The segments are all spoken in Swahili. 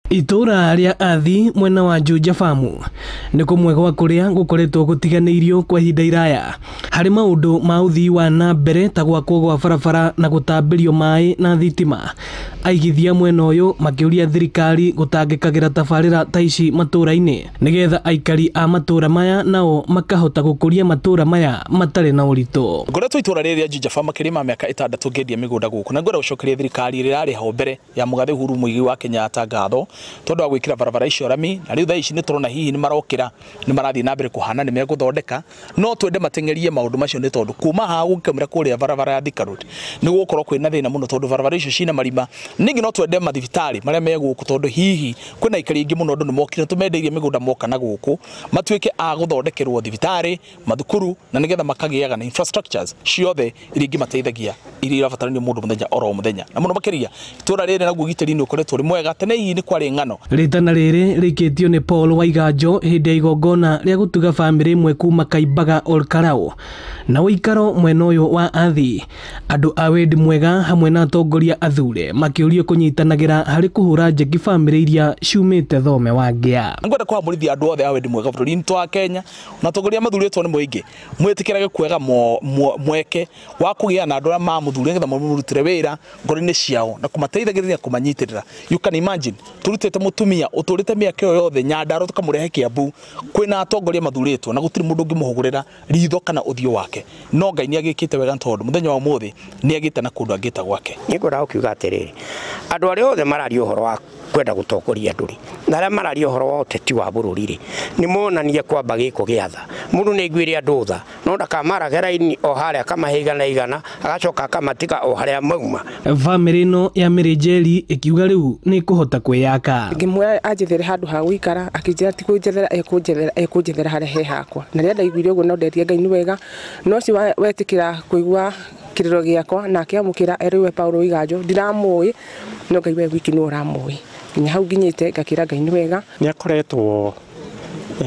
Itura ria Athi mwena wa Juja Famu ni kumwe gwa kuria gukoretwo gutiganeirio kwa ihinda iraya hari maundu ma uthii wa na mbere ta gwakwo gwa barabara na gutambirio mai na thitima. Aigithia mwena uyu makiuria thirikari gutangikagira tabarira ta ici matura-ini nigetha aikari a matura maya nao makahota gukuria matura maya matari na urito. Ngoretwo itura ria Juja Famu kirima miaka 6 ngendia migunda guku na ngora ucokeria thirikari rirari ho mbere ya Mugathe Uhuru Muigai wa Kenyatta ngatho tondu wa gwikira barabara icio rami na riu thaa ici ni turona hihi ni marokira ni marathii na mbere kuhana ni meguthondeka no twende matengerie maundu macio ni tondu kuma ha gukamira kuria barabara ya Thika Road ni gukorwo kwina thina muno tondu barabara icio cina marima ningi no twende mathibitari maria me guku tondu hihi kwina ikari ingi muno andu ni mokire tumendeirie migunda moka na guku matuike a guthondekerwo thibitari mathukuru na nigetha makagiaga na infrastructures ciothe iringi mateithagia iria irabatarania mundu muthenya oro muthenya na muno makiria itura riri na gugitiri ni ukoretwo ri mwega tene hihi ni kwari ngano. Ritana riri rikitio ni Paul Waiganjo hindi ya igongona ria gutuga family imwe kuma Kaimbaga Olkarau na uikaro mwena uyu wa Athi. Andu a wendi mwega hamwe na atongoria athure makiurio kunyitanagira hari kuhura njeki family iria ciumite Thome wa Ngĩa. Ngwenda kuhamurithia andu othe a wendi mwega bururi-ini twa Kenya na atongoria mathuritwo ni muingi mwitikirage kwega mweke wa kugia na andu aria mamuthure ngetha mamurutire wira ngoro-ini ciao na kumateithagiriria kumanyitirira. You can imagine turutite mutumia uturite miaka iyo yothe Nyandarua tukamurehe Kiambu kwina atongoria mathuritwo na gutiri mundu ungimuhugurira ritho kana uthio wake no Ngai ni agikite wega tondu muthenya wa muthi ni agite na kundu angita gwake. Ngora ukiuga atiriri andu aria othe mararia uhoro wa kwenda gutongoria nduri na aria mararia uhoro wa uteti wa bururi ri ni monanie kwamba giko giatha mundu ni igwire andu tha no ndakamara geraini o haria kamahiga na igana agacoka akamatiga o haria mauma. Family no ya Mirejeli ikiuga riu ni kuhota kwiyaka ngimwe anjethera handu ha guikara akinjira ti kunjethera ekunjethera haria he hakwa na ria ndaiguire uguo no nderie Ngai ni wega no ci wetikira kuigua kiriro giakwa na akiamukira eriwe Paul Waiganjo ndiramui no Ngai we wiki no uramui nginya hau nginyite ngakira Ngai ni wega ni akoretwo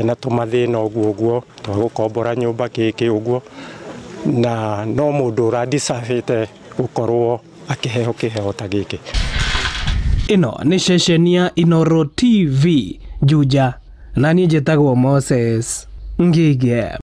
ena tumathina uguo twa gukombora nyumba kiki uguo na no mundu urandisafite gukorwo akiheo kiheo ta giki. Ino ni ceceni ya Inooro TV Juja na ni njitagwo Moses Ngige.